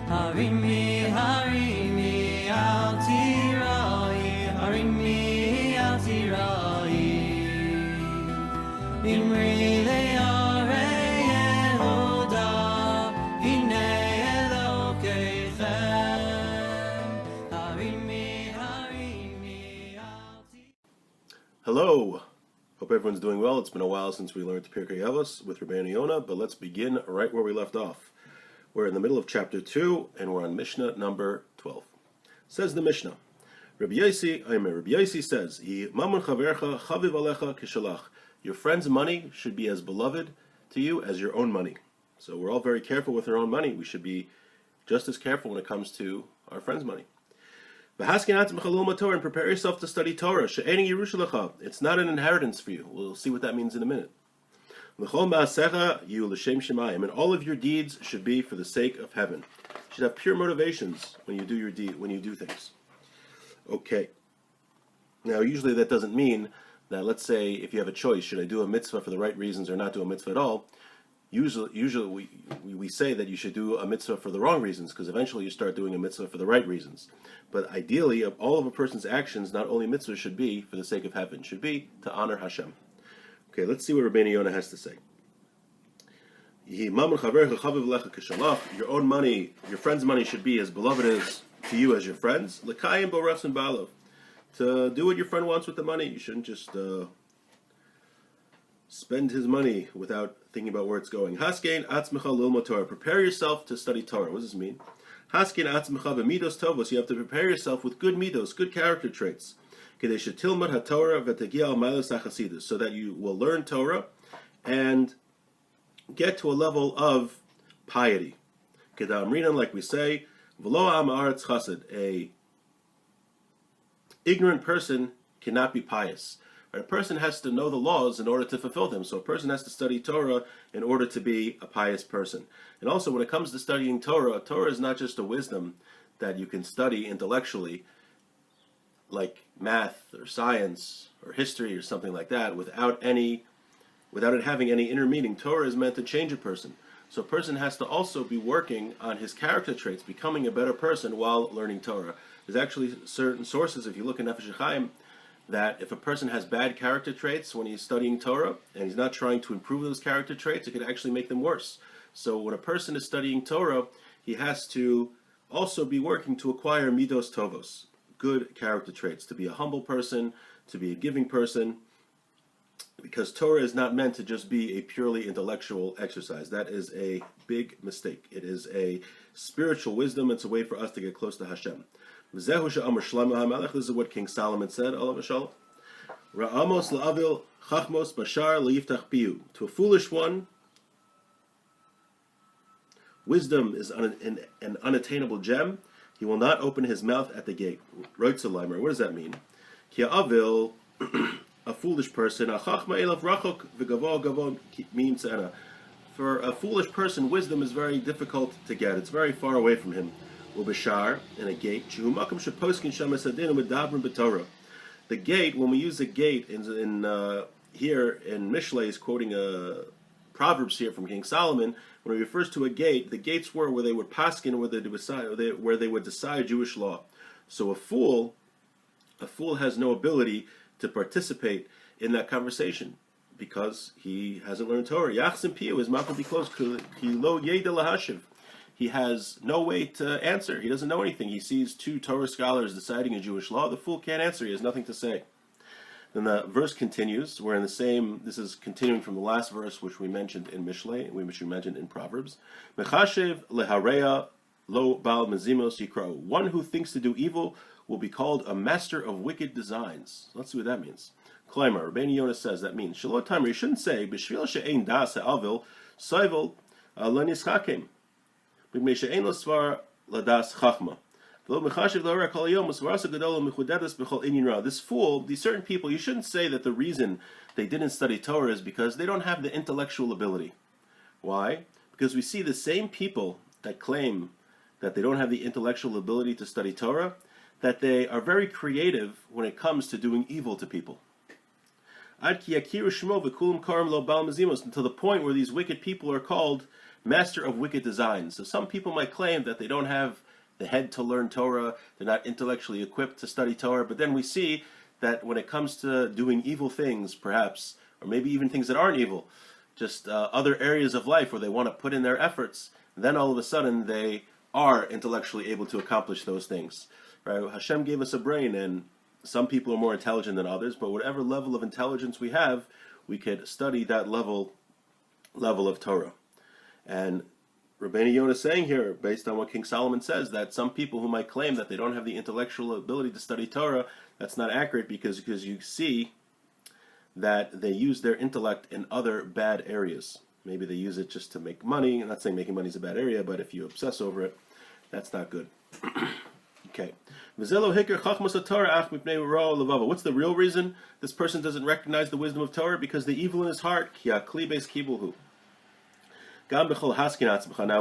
Harimi, harimi, al tirai, harimi, al tirai. Imri le'arei Yehuda, hinei Elokeichem. Harimi, harimi, al tirai. Hello. Hope everyone's doing well. It's been a while since we learned Pirkei Avos with Rabeinu Yonah, but let's begin right where we left off. We're in the middle of chapter 2, and we're on Mishnah number 12. Says the Mishnah, Rabbi Yosi says, Mamun chavercha chaviv alecha kishalach. Your friend's money should be as beloved to you as your own money. So we're all very careful with our own money. We should be just as careful when it comes to our friend's money. And prepare yourself to study Torah. It's not an inheritance for you. We'll see what that means in a minute. And all of your deeds should be for the sake of heaven. You should have pure motivations when you do your deed, when you do things. Okay. Now, usually that doesn't mean that, let's say, if you have a choice, should I do a mitzvah for the right reasons or not do a mitzvah at all? Usually we say that you should do a mitzvah for the wrong reasons, because eventually you start doing a mitzvah for the right reasons. But ideally, all of a person's actions, not only mitzvahs, should be for the sake of heaven, should be to honor Hashem. Okay, let's see what Rabeinu Yonah has to say. Your own money, your friend's money should be as beloved as to you as your friends. To do what your friend wants with the money. You shouldn't just spend his money without thinking about where it's going. Haskein atzmecha lilmod Torah. Prepare yourself to study Torah. What does this mean? Haskein atzmecha b'midos tovos. You have to prepare yourself with good midos, good character traits. So that you will learn Torah and get to a level of piety. Like we say, a ignorant person cannot be pious. A person has to know the laws in order to fulfill them. So a person has to study Torah in order to be a pious person. And also when it comes to studying Torah, Torah is not just a wisdom that you can study intellectually, like math or science or history or something like that, without it having any inner meaning. Torah is meant to change a person. So a person has to also be working on his character traits, becoming a better person while learning Torah. There's actually certain sources, if you look in Nefesh Chaim, that if a person has bad character traits when he's studying Torah and he's not trying to improve those character traits, it could actually make them worse. So when a person is studying Torah, he has to also be working to acquire midos tovos, good character traits, to be a humble person, to be a giving person, because Torah is not meant to just be a purely intellectual exercise. That is a big mistake. It is a spiritual wisdom. It's a way for us to get close to Hashem. This is what King Solomon said, Olav Shalom. Ra'amos la'avil chachmos bashar liyiftach piu. To a foolish one, wisdom is an unattainable gem. He will not open his mouth at the gate. Roitzelimer. What does that mean? Ki avil, a foolish person. A chachma elav rachok v'gavo gavo means ana. For a foolish person, wisdom is very difficult to get. It's very far away from him. Ubashar, in a gate. Shehu makom sheposkin shemes hadin u'medabrim b'Torah. The gate, when we use the gate in here in Mishlei, is quoting Proverbs here from King Solomon. When he refers to a gate, the gates were where they would paskin, where they would decide Jewish law. So a fool has no ability to participate in that conversation because he hasn't learned Torah. Yachsim piyu, his mouth will be closed. Ki lo yeda lahashiv. He has no way to answer. He doesn't know anything. He sees two Torah scholars deciding a Jewish law. The fool can't answer. He has nothing to say. Then the verse continues. We're in the same. This is continuing from the last verse, which we mentioned in Mishlei, which we mentioned in Proverbs. Mechashev lehareya lo bal mezimos yikro. One who thinks to do evil will be called a master of wicked designs. Let's see what that means. Kleimer, Rabeinu Yonah says that means Shalot Timer. You shouldn't say b'shvil she'ein das ha'avil soivel lo nischakim b'mei she'ein lo svar ladas chachma. This fool, these certain people, you shouldn't say that the reason they didn't study Torah is because they don't have the intellectual ability. Why? Because we see the same people that claim that they don't have the intellectual ability to study Torah, that they are very creative when it comes to doing evil to people. Until the point where these wicked people are called master of wicked designs. So some people might claim that they don't have the head to learn Torah, they're not intellectually equipped to study Torah, but then we see that when it comes to doing evil things, perhaps, or maybe even things that aren't evil, just other areas of life where they want to put in their efforts, then all of a sudden they are intellectually able to accomplish those things. Right? Hashem gave us a brain, and some people are more intelligent than others, but whatever level of intelligence we have, we could study that level of Torah. And Rabeinu Yonah is saying here, based on what King Solomon says, that some people who might claim that they don't have the intellectual ability to study Torah, that's not accurate, because you see that they use their intellect in other bad areas. Maybe they use it just to make money. I'm not saying making money is a bad area, but if you obsess over it, that's not good. Okay. What's the real reason this person doesn't recognize the wisdom of Torah? Because the evil in his heart. Now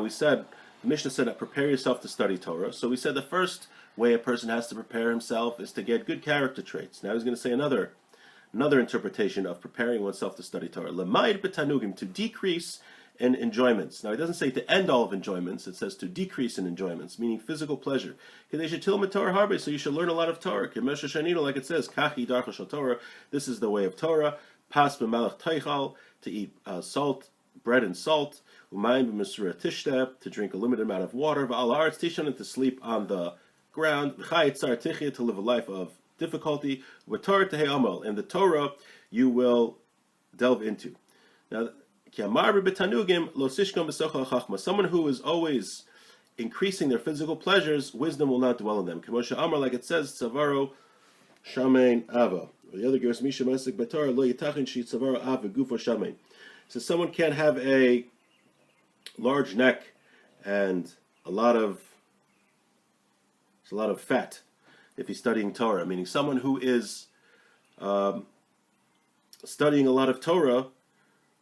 we said, the Mishnah said that prepare yourself to study Torah. So we said the first way a person has to prepare himself is to get good character traits. Now he's going to say another interpretation of preparing oneself to study Torah. L'mayid b'tanugim, to decrease in enjoyments. Now, it doesn't say to end all of enjoyments. It says to decrease in enjoyments, meaning physical pleasure. So you should learn a lot of Torah. Like it says, kachi darcha shel Torah. This is the way of Torah. Pas b'malach teichal, to eat salt, bread and salt. Umayim b'mesura tishteh, to drink a limited amount of water. V'al haaretz tishan, and to sleep on the ground. V'chayit tzar tichya, to live a life of difficulty. V'torah tehei amal, and the Torah you will delve into. Now, someone who is always increasing their physical pleasures, wisdom will not dwell in them. Like it says, Tzavaro Shamein Ava. The other goes, Misha Masik Batar Lo Yitachin Shi Tzavaro Ava Gufo Shamein. So someone can't have a large neck and a lot of fat if he's studying Torah. Meaning someone who is studying a lot of Torah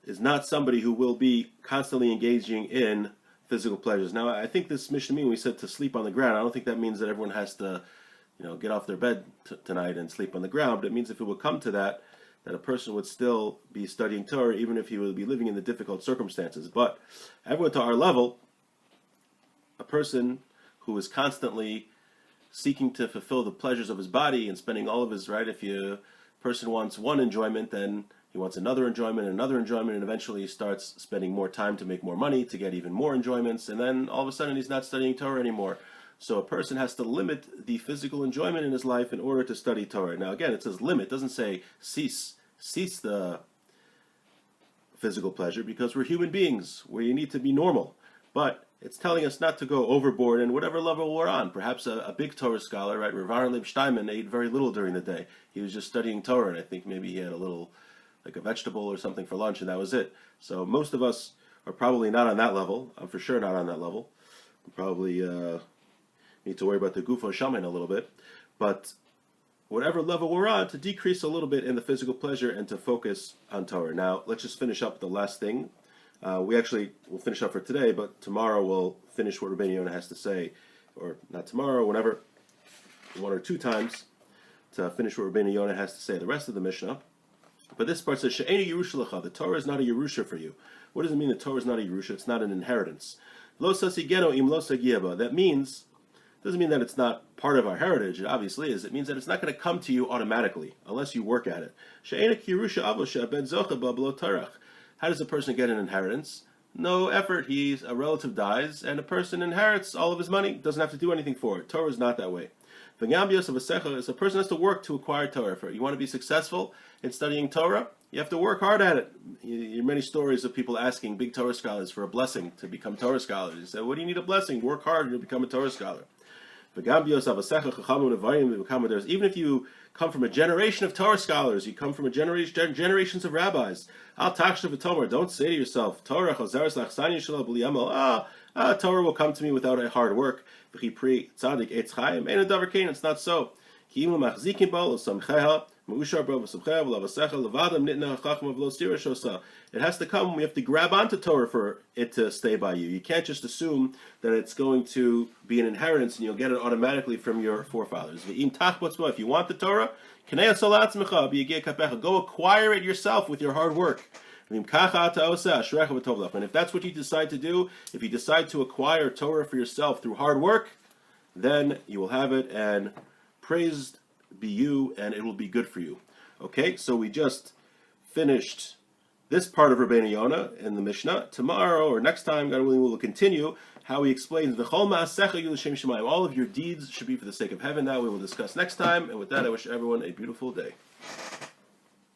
is not somebody who will be constantly engaging in physical pleasures. Now, I think this Mishnah mean we said to sleep on the ground. I don't think that means that everyone has to, get off their bed tonight and sleep on the ground. But it means if it would come to that a person would still be studying Torah, even if he would be living in the difficult circumstances. But everyone to our level, a person who is constantly seeking to fulfill the pleasures of his body and spending all of his, right, if a person wants one enjoyment, then he wants another enjoyment, and eventually he starts spending more time to make more money, to get even more enjoyments, and then all of a sudden he's not studying Torah anymore. So a person has to limit the physical enjoyment in his life in order to study Torah. Now again, it says limit, it doesn't say cease the physical pleasure, because we're human beings, where you need to be normal. But it's telling us not to go overboard in whatever level we're on. Perhaps a big Torah scholar, right, Rav Aaron Leib Steinman, ate very little during the day. He was just studying Torah, and I think maybe he had a little, like a vegetable or something for lunch, and that was it. So most of us are probably not on that level. I'm for sure not on that level. We probably need to worry about the gufo shaman a little bit. But whatever level we're on, to decrease a little bit in the physical pleasure and to focus on Torah. Now, let's just finish up the last thing. We actually will finish up for today, but tomorrow we'll finish what Rabeinu Yonah has to say. Or not tomorrow, whenever, one or two times, to finish what Rabeinu Yonah has to say. The rest of the Mishnah. But this part says, She'enu Yerusha lecha, the Torah is not a Yerusha for you. What does it mean the Torah is not a Yerusha? It's not an inheritance. Lo sasigeno im lo sagieba. That means, doesn't mean that it's not part of our heritage. It obviously is. It means that it's not going to come to you automatically, unless you work at it. She'enu Yerusha avos ben zocha ba b'lo tarach. How does a person get an inheritance? No effort. A relative dies, and a person inherits all of his money, doesn't have to do anything for it. Torah is not that way. Is a person has to work to acquire Torah. You want to be successful in studying Torah, you have to work hard at it. You hear many stories of people asking big Torah scholars for a blessing to become Torah scholars. You say, what do you need a blessing? Work hard and you'll become a Torah scholar. Even if you come from a generation of Torah scholars, you come from generations of rabbis, don't say to yourself, Torah will come to me without a hard work. It's not so. It has to come. We have to grab onto Torah for it to stay by you. You can't just assume that it's going to be an inheritance and you'll get it automatically from your forefathers. If you want the Torah, go acquire it yourself with your hard work. And if that's what you decide to do, if you decide to acquire Torah for yourself through hard work, then you will have it, and praised be you, and it will be good for you. Okay, so we just finished this part of Rabeinu Yonah in the Mishnah. Tomorrow, or next time, God willing, we will continue how he explains all of your deeds should be for the sake of heaven. That we will discuss next time. And with that, I wish everyone a beautiful day.